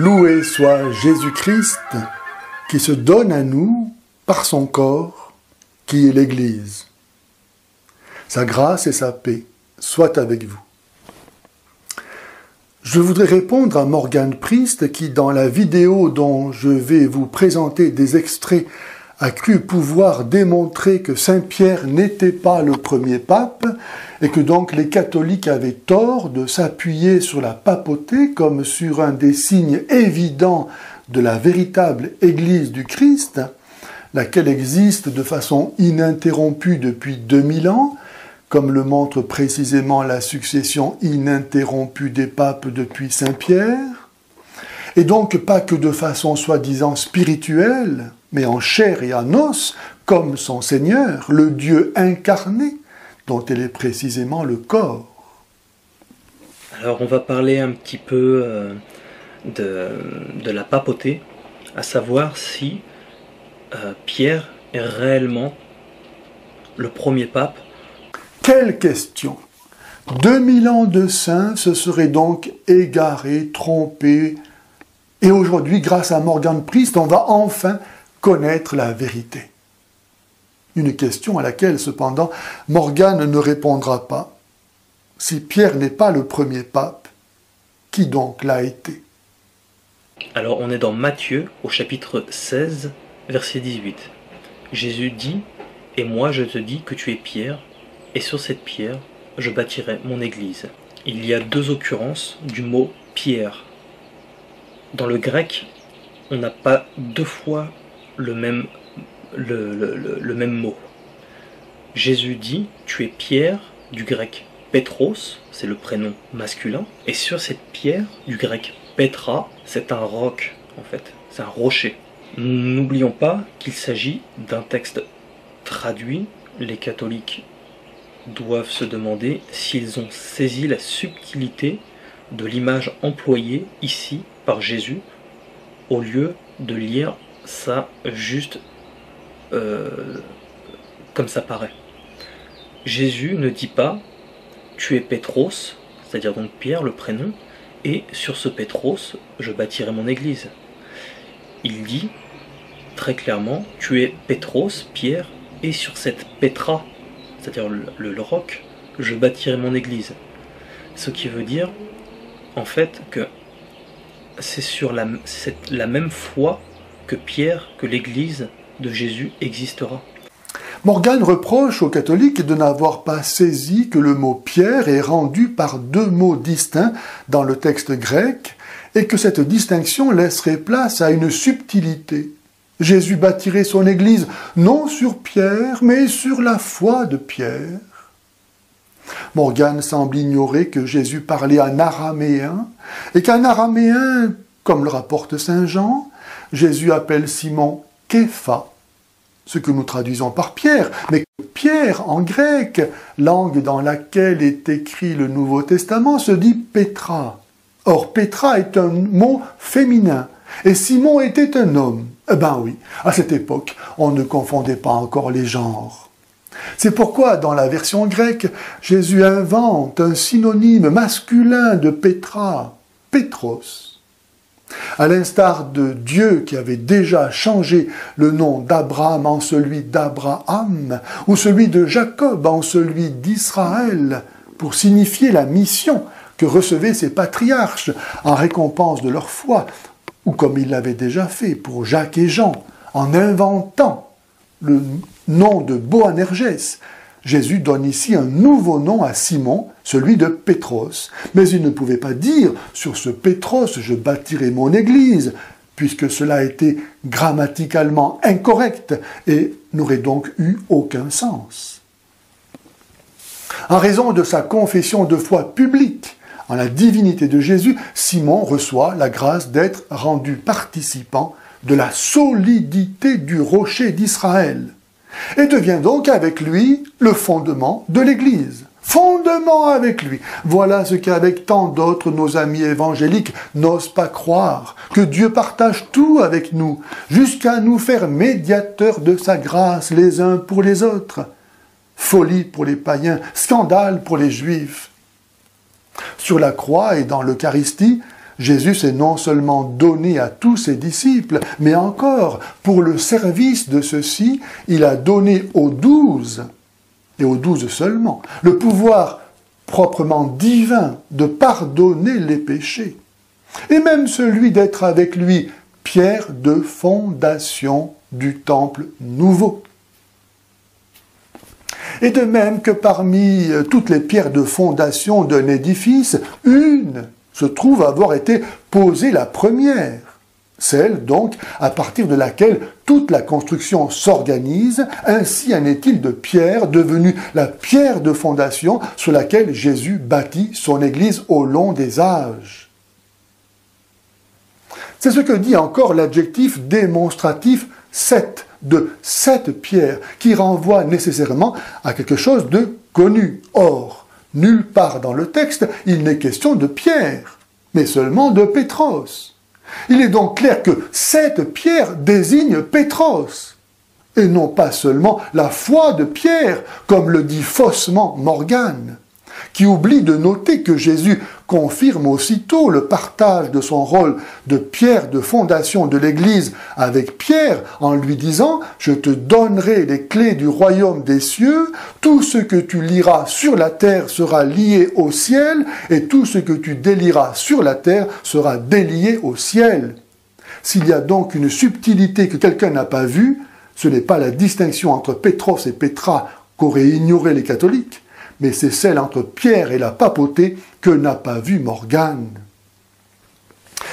Loué soit Jésus-Christ qui se donne à nous par son corps, qui est l'Église. Sa grâce et sa paix soient avec vous. Je voudrais répondre à Morgan Priest qui, dans la vidéo dont je vais vous présenter des extraits, a cru pouvoir démontrer que Saint Pierre n'était pas le premier pape et que donc les catholiques avaient tort de s'appuyer sur la papauté comme sur un des signes évidents de la véritable Église du Christ, laquelle existe de façon ininterrompue depuis 2000 ans, comme le montre précisément la succession ininterrompue des papes depuis Saint Pierre, et donc pas que de façon soi-disant spirituelle, mais en chair et en os, comme son Seigneur, le Dieu incarné, dont elle est précisément le corps. Alors on va parler un petit peu de la papauté, à savoir si Pierre est réellement le premier pape. Quelle question! 2000 ans de saints se seraient donc égarés, trompés, et aujourd'hui, grâce à Morgan Priest, on va enfin connaître la vérité. Une question à laquelle, cependant, Morgan ne répondra pas. Si Pierre n'est pas le premier pape, qui donc l'a été? Alors on est dans Matthieu, au chapitre 16, verset 18. Jésus dit « Et moi je te dis que tu es Pierre, et sur cette pierre je bâtirai mon église. » Il y a deux occurrences du mot « pierre ». Dans le grec, on n'a pas deux fois le même mot. Jésus dit « Tu es Pierre » du grec « Pétros », c'est le prénom masculin, et sur cette pierre du grec « Pétra », c'est un roc en fait, c'est un rocher. N'oublions pas qu'il s'agit d'un texte traduit. Les catholiques doivent se demander s'ils ont saisi la subtilité de l'image employée ici par Jésus, au lieu de lire ça juste comme ça paraît. Jésus ne dit pas « tu es Pétros », c'est-à-dire donc Pierre, le prénom, et sur ce Pétros, je bâtirai mon église. Il dit très clairement « tu es Pétros, Pierre, et sur cette Pétra », c'est-à-dire le roc, je bâtirai mon église. Ce qui veut dire, en fait, que c'est sur la même foi que Pierre, que l'église de Jésus existera. Morgan reproche aux catholiques de n'avoir pas saisi que le mot « Pierre » est rendu par deux mots distincts dans le texte grec et que cette distinction laisserait place à une subtilité. Jésus bâtirait son église non sur Pierre, mais sur la foi de Pierre. Morgan semble ignorer que Jésus parlait en araméen et qu'en araméen, comme le rapporte saint Jean, Jésus appelle Simon « Képha », ce que nous traduisons par Pierre, mais Pierre en grec, langue dans laquelle est écrit le Nouveau Testament, se dit Pétra. Or, Pétra est un mot féminin, et Simon était un homme. Eh ben oui, à cette époque, on ne confondait pas encore les genres. C'est pourquoi, dans la version grecque, Jésus invente un synonyme masculin de Pétra, Pétros. À l'instar de Dieu qui avait déjà changé le nom d'Abraham en celui d'Abraham, ou celui de Jacob en celui d'Israël, pour signifier la mission que recevaient ces patriarches en récompense de leur foi, ou comme il l'avait déjà fait pour Jacques et Jean, en inventant le nom de Boanerges. Jésus donne ici un nouveau nom à Simon, celui de Pétros. Mais il ne pouvait pas dire « sur ce Pétros, je bâtirai mon église », puisque cela était grammaticalement incorrect et n'aurait donc eu aucun sens. En raison de sa confession de foi publique en la divinité de Jésus, Simon reçoit la grâce d'être rendu participant de la solidité du rocher d'Israël et devient donc avec lui le fondement de l'Église. Fondement avec lui. Voilà ce qu'avec tant d'autres, nos amis évangéliques n'osent pas croire, que Dieu partage tout avec nous, jusqu'à nous faire médiateurs de sa grâce les uns pour les autres. Folie pour les païens, scandale pour les juifs. Sur la croix et dans l'Eucharistie, Jésus s'est non seulement donné à tous ses disciples, mais encore, pour le service de ceux-ci, il a donné aux 12, et aux 12 seulement, le pouvoir proprement divin de pardonner les péchés, et même celui d'être avec lui pierre de fondation du temple nouveau. Et de même que parmi toutes les pierres de fondation d'un édifice, une se trouve avoir été posée la première, celle donc à partir de laquelle toute la construction s'organise, ainsi en est-il de Pierre, devenue la pierre de fondation sur laquelle Jésus bâtit son Église au long des âges. C'est ce que dit encore l'adjectif démonstratif « sept », de sept pierres, qui renvoie nécessairement à quelque chose de connu. Or, nulle part dans le texte, il n'est question de Pierre, mais seulement de Pétros. Il est donc clair que cette pierre désigne Pétros, et non pas seulement la foi de Pierre, comme le dit faussement Morgane, qui oublie de noter que Jésus confirme aussitôt le partage de son rôle de pierre de fondation de l'Église avec Pierre en lui disant « Je te donnerai les clés du royaume des cieux, tout ce que tu lieras sur la terre sera lié au ciel, et tout ce que tu délieras sur la terre sera délié au ciel. » S'il y a donc une subtilité que quelqu'un n'a pas vue, ce n'est pas la distinction entre Pétros et Pétra qu'auraient ignoré les catholiques, mais c'est celle entre Pierre et la papauté que n'a pas vu Morgane.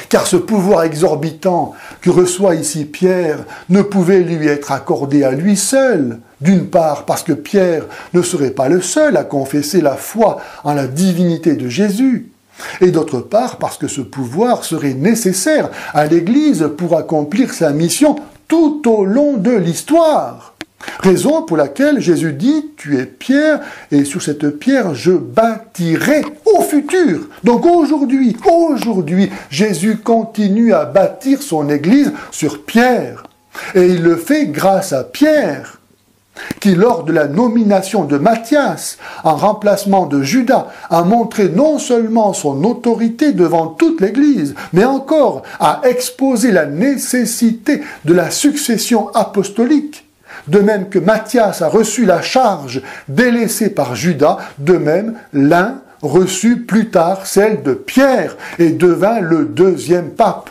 Car ce pouvoir exorbitant que reçoit ici Pierre ne pouvait lui être accordé à lui seul, d'une part parce que Pierre ne serait pas le seul à confesser la foi en la divinité de Jésus, et d'autre part parce que ce pouvoir serait nécessaire à l'Église pour accomplir sa mission tout au long de l'histoire. Raison pour laquelle Jésus dit « Tu es Pierre, et sur cette pierre je bâtirai au futur ». Donc aujourd'hui, Jésus continue à bâtir son Église sur Pierre. Et il le fait grâce à Pierre, qui lors de la nomination de Matthias, en remplacement de Judas, a montré non seulement son autorité devant toute l'Église, mais encore a exposé la nécessité de la succession apostolique. De même que Matthias a reçu la charge délaissée par Judas, de même l'un reçut plus tard celle de Pierre et devint le deuxième pape.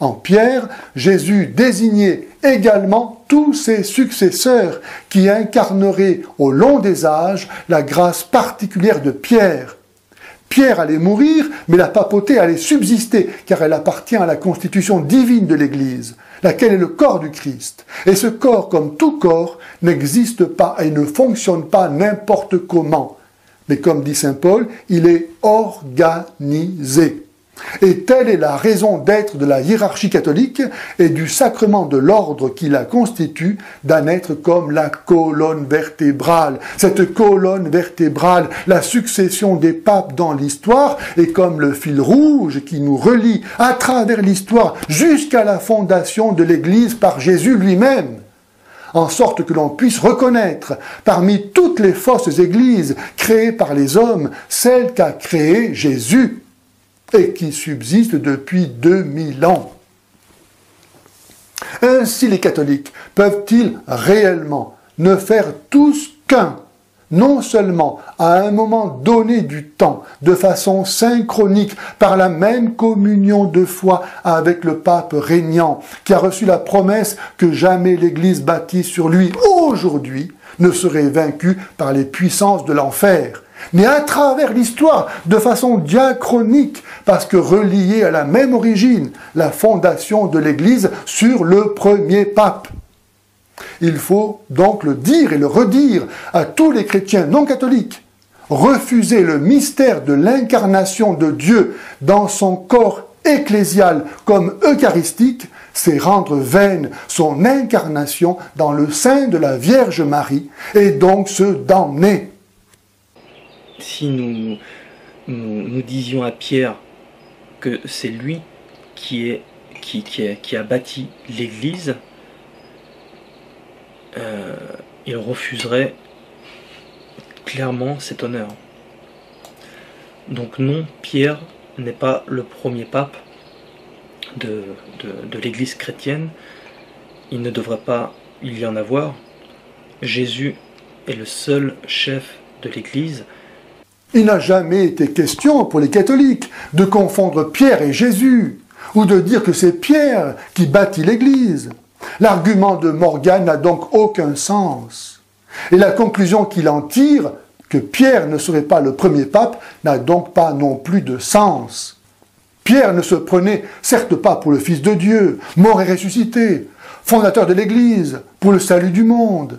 En Pierre, Jésus désignait également tous ses successeurs qui incarneraient au long des âges la grâce particulière de Pierre. Pierre allait mourir, mais la papauté allait subsister, car elle appartient à la constitution divine de l'Église, laquelle est le corps du Christ. Et ce corps, comme tout corps, n'existe pas et ne fonctionne pas n'importe comment. Mais comme dit saint Paul, il est organisé. Et telle est la raison d'être de la hiérarchie catholique et du sacrement de l'ordre qui la constitue, d'en être comme la colonne vertébrale. Cette colonne vertébrale, la succession des papes dans l'histoire, est comme le fil rouge qui nous relie à travers l'histoire jusqu'à la fondation de l'Église par Jésus lui-même, en sorte que l'on puisse reconnaître parmi toutes les fausses églises créées par les hommes, celle qu'a créée Jésus, et qui subsiste depuis 2000 ans. Ainsi les catholiques peuvent-ils réellement ne faire tous qu'un, non seulement à un moment donné du temps, de façon synchronique, par la même communion de foi avec le pape régnant, qui a reçu la promesse que jamais l'Église bâtie sur lui aujourd'hui ne serait vaincue par les puissances de l'enfer, mais à travers l'histoire, de façon diachronique, parce que reliée à la même origine, la fondation de l'Église sur le premier pape. Il faut donc le dire et le redire à tous les chrétiens non catholiques. Refuser le mystère de l'incarnation de Dieu dans son corps ecclésial comme eucharistique, c'est rendre vaine son incarnation dans le sein de la Vierge Marie et donc se damner. Si nous disions à Pierre que c'est lui qui a bâti l'Église, il refuserait clairement cet honneur. Donc non, Pierre n'est pas le premier pape de l'Église chrétienne. Il ne devrait pas y en avoir. Jésus est le seul chef de l'Église. Il n'a jamais été question pour les catholiques de confondre Pierre et Jésus, ou de dire que c'est Pierre qui bâtit l'Église. L'argument de Morgane n'a donc aucun sens. Et la conclusion qu'il en tire, que Pierre ne serait pas le premier pape, n'a donc pas non plus de sens. Pierre ne se prenait certes pas pour le Fils de Dieu, mort et ressuscité, fondateur de l'Église, pour le salut du monde.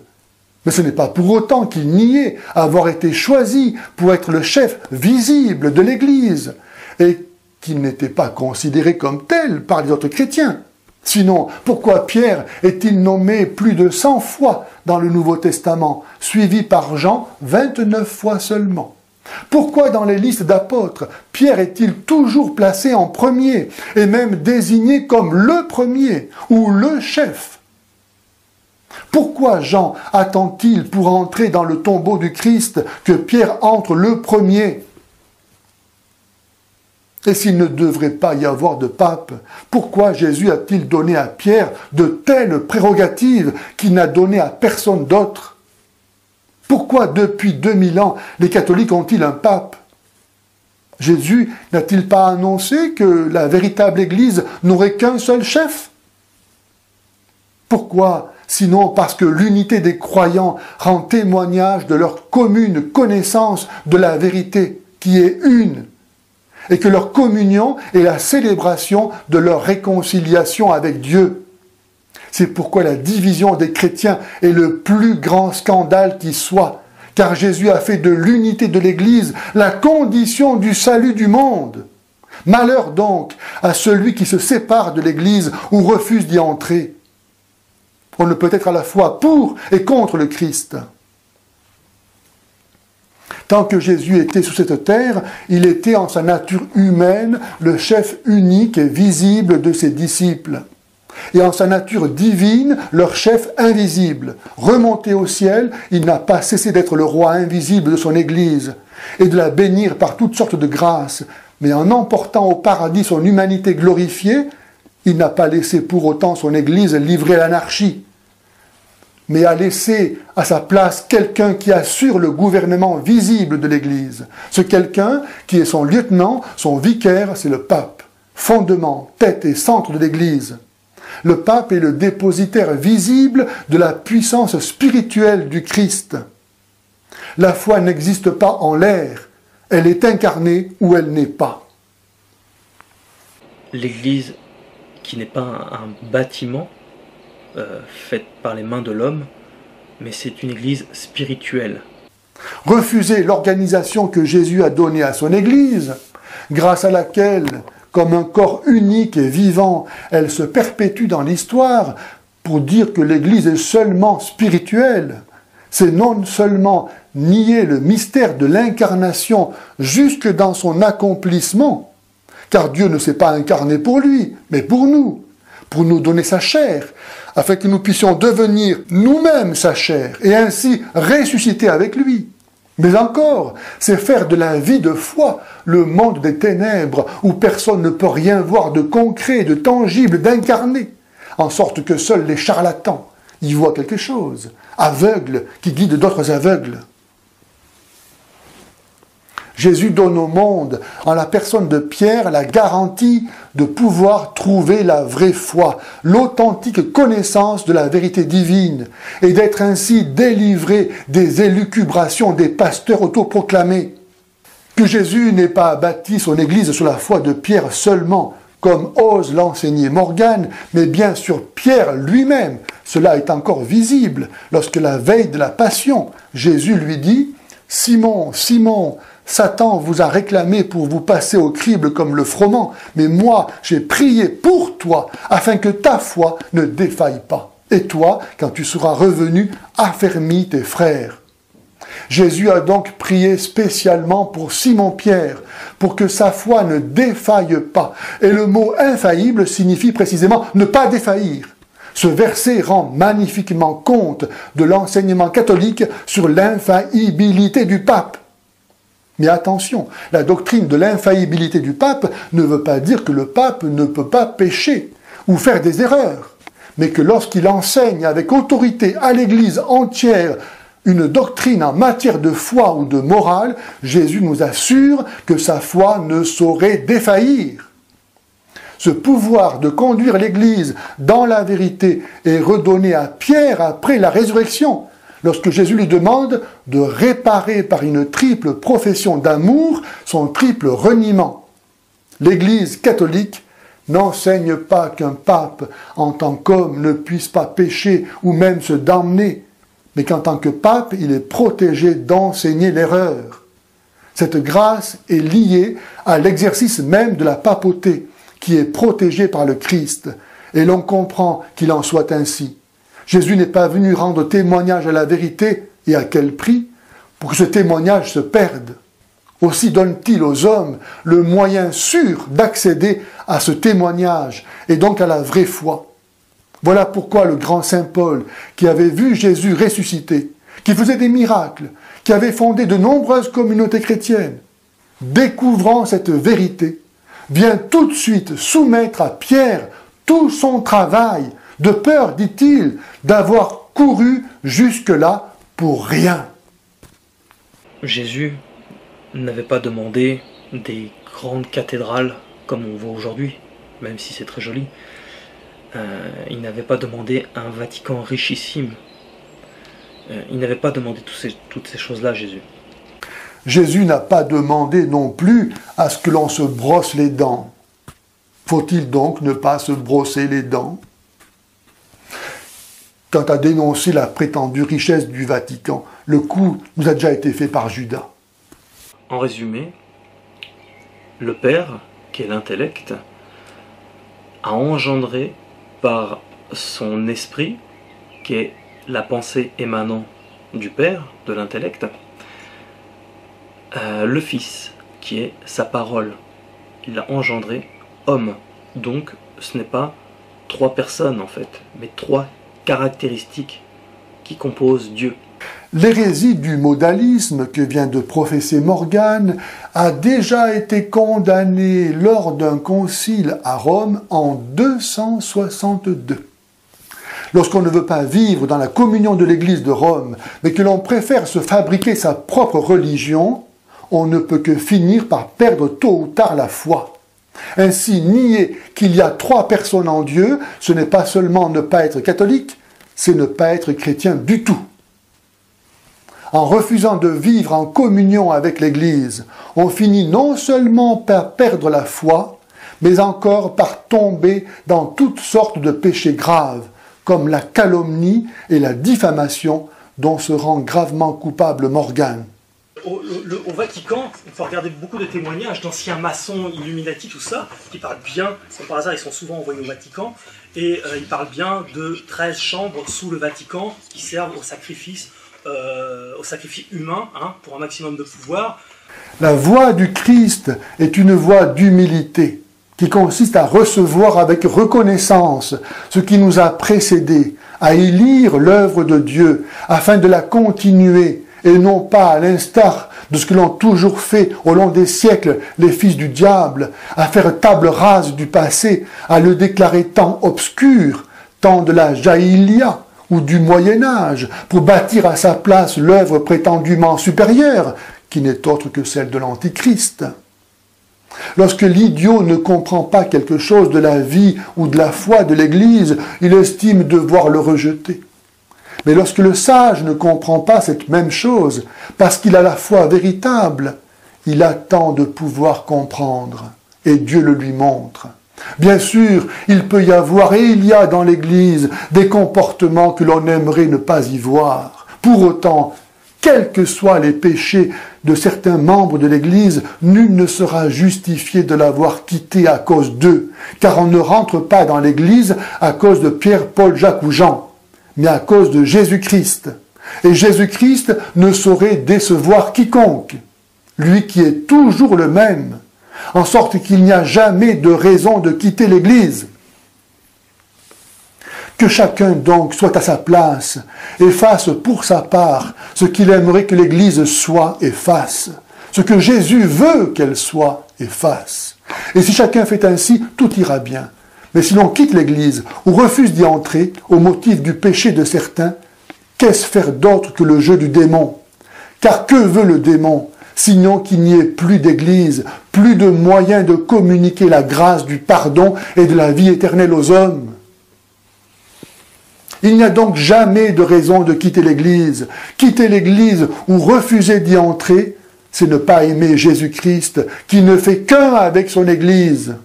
Mais ce n'est pas pour autant qu'il niait avoir été choisi pour être le chef visible de l'Église, et qu'il n'était pas considéré comme tel par les autres chrétiens. Sinon, pourquoi Pierre est-il nommé plus de 100 fois dans le Nouveau Testament, suivi par Jean 29 fois seulement? Pourquoi dans les listes d'apôtres, Pierre est-il toujours placé en premier, et même désigné comme le premier ou le chef? Pourquoi Jean attend-il pour entrer dans le tombeau du Christ que Pierre entre le premier? Et s'il ne devrait pas y avoir de pape, pourquoi Jésus a-t-il donné à Pierre de telles prérogatives qu'il n'a données à personne d'autre? Pourquoi depuis 2000 ans les catholiques ont-ils un pape? Jésus n'a-t-il pas annoncé que la véritable Église n'aurait qu'un seul chef? Pourquoi? Sinon parce que l'unité des croyants rend témoignage de leur commune connaissance de la vérité, qui est une, et que leur communion est la célébration de leur réconciliation avec Dieu. C'est pourquoi la division des chrétiens est le plus grand scandale qui soit, car Jésus a fait de l'unité de l'Église la condition du salut du monde. Malheur donc à celui qui se sépare de l'Église ou refuse d'y entrer. On ne peut être à la fois pour et contre le Christ. Tant que Jésus était sur cette terre, il était en sa nature humaine le chef unique et visible de ses disciples. Et en sa nature divine, leur chef invisible. Remonté au ciel, il n'a pas cessé d'être le roi invisible de son Église et de la bénir par toutes sortes de grâces. Mais en emportant au paradis son humanité glorifiée, il n'a pas laissé pour autant son Église livrée à l'anarchie, mais a laissé à sa place quelqu'un qui assure le gouvernement visible de l'Église. Ce quelqu'un qui est son lieutenant, son vicaire, c'est le pape, fondement, tête et centre de l'Église. Le pape est le dépositaire visible de la puissance spirituelle du Christ. La foi n'existe pas en l'air, elle est incarnée où elle n'est pas. L'Église, qui n'est pas un bâtiment faite par les mains de l'homme, mais c'est une Église spirituelle. Refuser l'organisation que Jésus a donnée à son Église, grâce à laquelle, comme un corps unique et vivant, elle se perpétue dans l'histoire, pour dire que l'Église est seulement spirituelle, c'est non seulement nier le mystère de l'incarnation jusque dans son accomplissement, car Dieu ne s'est pas incarné pour lui, mais pour nous donner sa chair, afin que nous puissions devenir nous-mêmes sa chair, et ainsi ressusciter avec lui. Mais encore, c'est faire de la vie de foi le monde des ténèbres, où personne ne peut rien voir de concret, de tangible, d'incarné, en sorte que seuls les charlatans y voient quelque chose, aveugles qui guident d'autres aveugles. Jésus donne au monde, en la personne de Pierre, la garantie de pouvoir trouver la vraie foi, l'authentique connaissance de la vérité divine, et d'être ainsi délivré des élucubrations des pasteurs autoproclamés. Que Jésus n'ait pas bâti son Église sur la foi de Pierre seulement, comme ose l'enseigner Morgane, mais bien sur Pierre lui-même. Cela est encore visible lorsque la veille de la Passion, Jésus lui dit « Simon, Simon, Satan vous a réclamé pour vous passer au crible comme le froment, mais moi, j'ai prié pour toi, afin que ta foi ne défaille pas. Et toi, quand tu seras revenu, affermis tes frères. » Jésus a donc prié spécialement pour Simon-Pierre, pour que sa foi ne défaille pas. Et le mot « infaillible » signifie précisément « ne pas défaillir ». Ce verset rend magnifiquement compte de l'enseignement catholique sur l'infaillibilité du pape. Mais attention, la doctrine de l'infaillibilité du pape ne veut pas dire que le pape ne peut pas pécher ou faire des erreurs, mais que lorsqu'il enseigne avec autorité à l'Église entière une doctrine en matière de foi ou de morale, Jésus nous assure que sa foi ne saurait défaillir. Ce pouvoir de conduire l'Église dans la vérité est redonné à Pierre après la résurrection, lorsque Jésus lui demande de réparer par une triple profession d'amour son triple reniement. L'Église catholique n'enseigne pas qu'un pape, en tant qu'homme, ne puisse pas pécher ou même se damner, mais qu'en tant que pape, il est protégé d'enseigner l'erreur. Cette grâce est liée à l'exercice même de la papauté, qui est protégé par le Christ, et l'on comprend qu'il en soit ainsi. Jésus n'est pas venu rendre témoignage à la vérité, et à quel prix, pour que ce témoignage se perde. Aussi donne-t-il aux hommes le moyen sûr d'accéder à ce témoignage, et donc à la vraie foi. Voilà pourquoi le grand saint Paul, qui avait vu Jésus ressuscité, qui faisait des miracles, qui avait fondé de nombreuses communautés chrétiennes, découvrant cette vérité, vient tout de suite soumettre à Pierre tout son travail, de peur, dit-il, d'avoir couru jusque-là pour rien. Jésus n'avait pas demandé des grandes cathédrales comme on voit aujourd'hui, même si c'est très joli. Il n'avait pas demandé un Vatican richissime. Il n'avait pas demandé toutes ces choses-là, Jésus. Jésus n'a pas demandé non plus à ce que l'on se brosse les dents. Faut-il donc ne pas se brosser les dents? Quant à dénoncer la prétendue richesse du Vatican, le coup nous a déjà été fait par Judas. En résumé, le Père, qui est l'intellect, a engendré par son esprit, qui est la pensée émanant du Père, de l'intellect, le Fils, qui est sa parole. Il l'a engendré homme. Donc, ce n'est pas trois personnes, en fait, mais trois caractéristiques qui composent Dieu. L'hérésie du modalisme que vient de professer Morgane a déjà été condamnée lors d'un concile à Rome en 262. Lorsqu'on ne veut pas vivre dans la communion de l'Église de Rome, mais que l'on préfère se fabriquer sa propre religion, on ne peut que finir par perdre tôt ou tard la foi. Ainsi, nier qu'il y a trois personnes en Dieu, ce n'est pas seulement ne pas être catholique, c'est ne pas être chrétien du tout. En refusant de vivre en communion avec l'Église, on finit non seulement par perdre la foi, mais encore par tomber dans toutes sortes de péchés graves, comme la calomnie et la diffamation dont se rend gravement coupable Morgane. Au Vatican, il faut regarder beaucoup de témoignages d'anciens maçons, Illuminati, tout ça, qui parlent bien, sans par hasard ils sont souvent envoyés au Vatican, et ils parlent bien de 13 chambres sous le Vatican qui servent au sacrifice humain, pour un maximum de pouvoir. La voie du Christ est une voie d'humilité, qui consiste à recevoir avec reconnaissance ce qui nous a précédés, à y lire l'œuvre de Dieu, afin de la continuer, et non pas à l'instar de ce que l'ont toujours fait au long des siècles les fils du diable, à faire table rase du passé, à le déclarer temps obscur, temps de la Jaïlia ou du Moyen-Âge, pour bâtir à sa place l'œuvre prétendument supérieure, qui n'est autre que celle de l'Antichrist. Lorsque l'idiot ne comprend pas quelque chose de la vie ou de la foi de l'Église, il estime devoir le rejeter. Mais lorsque le sage ne comprend pas cette même chose, parce qu'il a la foi véritable, il attend de pouvoir comprendre, et Dieu le lui montre. Bien sûr, il peut y avoir, et il y a dans l'Église, des comportements que l'on aimerait ne pas y voir. Pour autant, quels que soient les péchés de certains membres de l'Église, nul ne sera justifié de l'avoir quitté à cause d'eux, car on ne rentre pas dans l'Église à cause de Pierre, Paul, Jacques ou Jean, mais à cause de Jésus-Christ. Et Jésus-Christ ne saurait décevoir quiconque, lui qui est toujours le même, en sorte qu'il n'y a jamais de raison de quitter l'Église. Que chacun donc soit à sa place et fasse pour sa part ce qu'il aimerait que l'Église soit et fasse, ce que Jésus veut qu'elle soit et fasse. Et si chacun fait ainsi, tout ira bien. Mais si l'on quitte l'Église ou refuse d'y entrer au motif du péché de certains, qu'est-ce faire d'autre que le jeu du démon? Car que veut le démon, sinon qu'il n'y ait plus d'Église, plus de moyens de communiquer la grâce du pardon et de la vie éternelle aux hommes? Il n'y a donc jamais de raison de quitter l'Église. Quitter l'Église ou refuser d'y entrer, c'est ne pas aimer Jésus-Christ, qui ne fait qu'un avec son Église.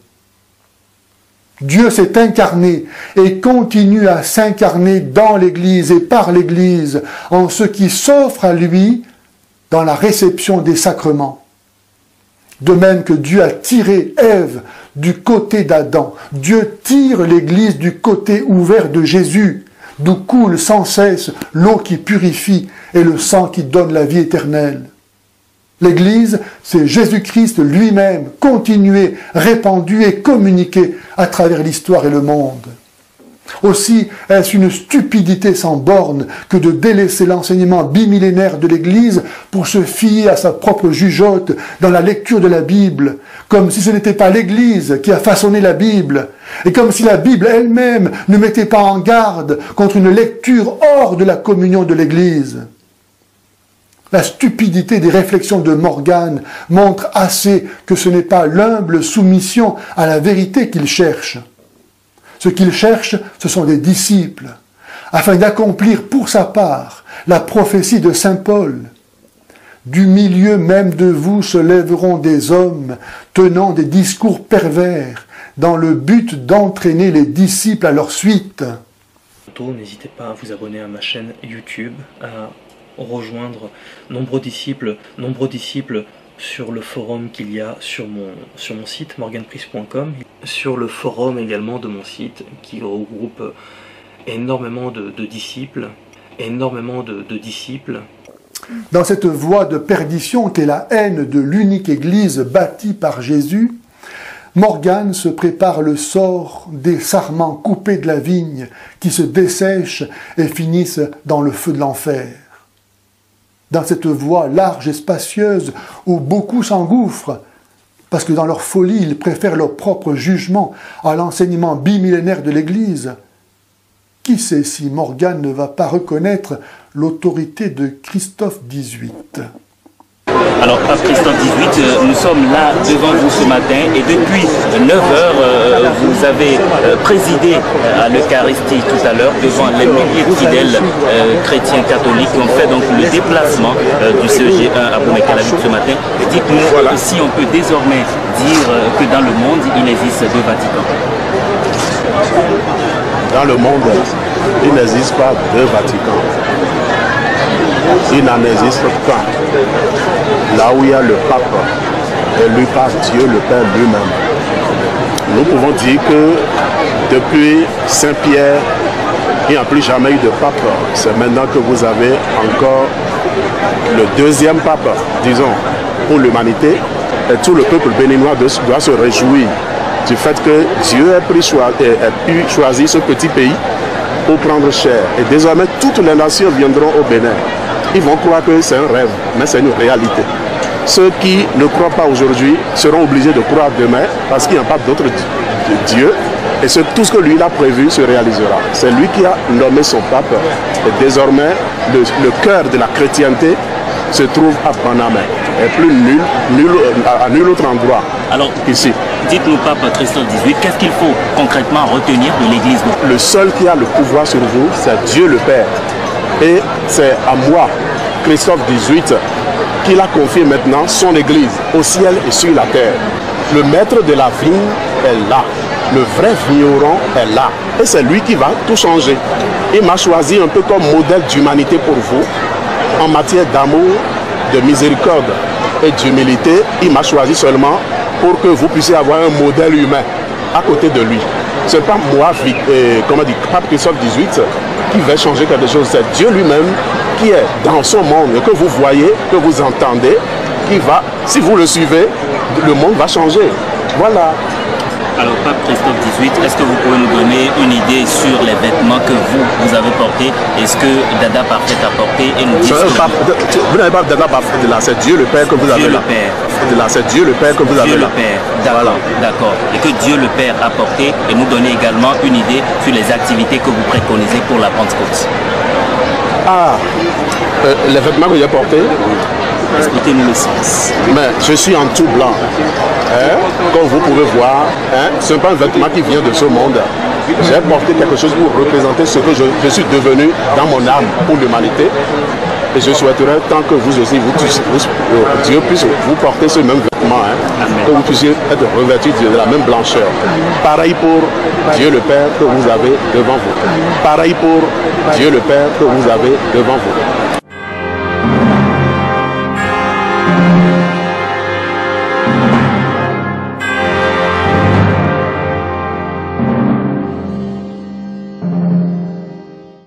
Dieu s'est incarné et continue à s'incarner dans l'Église et par l'Église, en ce qui s'offre à lui dans la réception des sacrements. De même que Dieu a tiré Ève du côté d'Adam, Dieu tire l'Église du côté ouvert de Jésus, d'où coule sans cesse l'eau qui purifie et le sang qui donne la vie éternelle. L'Église, c'est Jésus-Christ lui-même, continué, répandu et communiqué à travers l'histoire et le monde. Aussi, est-ce une stupidité sans borne que de délaisser l'enseignement bimillénaire de l'Église pour se fier à sa propre jugeote dans la lecture de la Bible, comme si ce n'était pas l'Église qui a façonné la Bible, et comme si la Bible elle-même ne mettait pas en garde contre une lecture hors de la communion de l'Église. La stupidité des réflexions de Morgan montre assez que ce n'est pas l'humble soumission à la vérité qu'il cherche. Ce qu'il cherche, ce sont des disciples, afin d'accomplir pour sa part la prophétie de saint Paul. Du milieu même de vous se lèveront des hommes tenant des discours pervers, dans le but d'entraîner les disciples à leur suite. N'hésitez pas à vous abonner à ma chaîne YouTube, à rejoindre nombreux disciples sur le forum qu'il y a sur mon site morganpriest.com, sur le forum également de mon site qui regroupe énormément de disciples, Dans cette voie de perdition qu'est la haine de l'unique Église bâtie par Jésus, Morgan se prépare le sort des sarments coupés de la vigne qui se dessèchent et finissent dans le feu de l'enfer. Dans cette voie large et spacieuse où beaucoup s'engouffrent, parce que dans leur folie, ils préfèrent leur propre jugement à l'enseignement bimillénaire de l'Église. Qui sait si Morgan ne va pas reconnaître l'autorité de Christophe XVIII? Alors, Pape Christophe XVIII, nous sommes là devant vous ce matin et depuis 9h, vous avez présidé à l'Eucharistie tout à l'heure devant les milliers de fidèles chrétiens catholiques qui ont fait donc le déplacement du CEG1 à Boumécalavik ce matin. Dites-nous si on peut désormais dire que dans le monde, il existe deux Vaticans. Dans le monde, il n'existe pas deux Vaticans. Il n'en existe qu'un. Là où il y a le pape, élu par Dieu le Père lui-même. Nous pouvons dire que depuis Saint-Pierre, il n'y a plus jamais eu de pape. C'est maintenant que vous avez encore le deuxième pape, disons, pour l'humanité. Et tout le peuple béninois doit se réjouir du fait que Dieu ait pu choisir ce petit pays pour prendre chair. Et désormais, toutes les nations viendront au Bénin. Ils vont croire que c'est un rêve, mais c'est une réalité. Ceux qui ne croient pas aujourd'hui seront obligés de croire demain parce qu'il n'y a pas d'autre Dieu. Et tout ce que lui a prévu se réalisera. C'est lui qui a nommé son pape. Et désormais, le cœur de la chrétienté se trouve à Panama. Et plus à nul autre endroit. Alors, ici. Dites-nous, Pape Christophe XVIII, qu'est-ce qu'il faut concrètement retenir de l'Église? Le seul qui a le pouvoir sur vous, c'est Dieu le Père. Et c'est à moi, Christophe XVIII, qu'il a confié maintenant son Église au ciel et sur la terre. Le maître de la vigne est là. Le vrai vigneron est là. Et c'est lui qui va tout changer. Il m'a choisi un peu comme modèle d'humanité pour vous. En matière d'amour, de miséricorde et d'humilité, il m'a choisi seulement pour que vous puissiez avoir un modèle humain à côté de lui. Ce n'est pas moi, Pape Christophe XVIII, qui va changer quelque chose. C'est Dieu lui-même qui est dans son monde, que vous voyez, que vous entendez, qui va, si vous le suivez, le monde va changer. Voilà. Alors, Pape Christophe XVIII, est-ce que vous pouvez nous donner une idée sur les vêtements que vous avez portés et ce que Dada Parfait a porté et nous dire vous n'avez pas Dada Parfait de là, c'est Dieu le Père que vous avez là. De là, c'est Dieu le Père que vous avez là. Dieu le Père, d'accord, d'accord. Et que Dieu le Père a porté et nous donner également une idée sur les activités que vous préconisez pour la Pentecôte. Les vêtements que j'ai portés, expliquez-nous le sens. Mais je suis en tout blanc. Comme vous pouvez voir, ce n'est pas un vêtement qui vient de ce monde. J'ai porté quelque chose pour représenter ce que je suis devenu dans mon âme pour l'humanité. Et je souhaiterais tant que vous aussi, Dieu puisse vous porter ce même vêtement, que vous puissiez être revêtus de la même blancheur. Pareil pour Dieu le Père que vous avez devant vous. Pareil pour Dieu le Père que vous avez devant vous.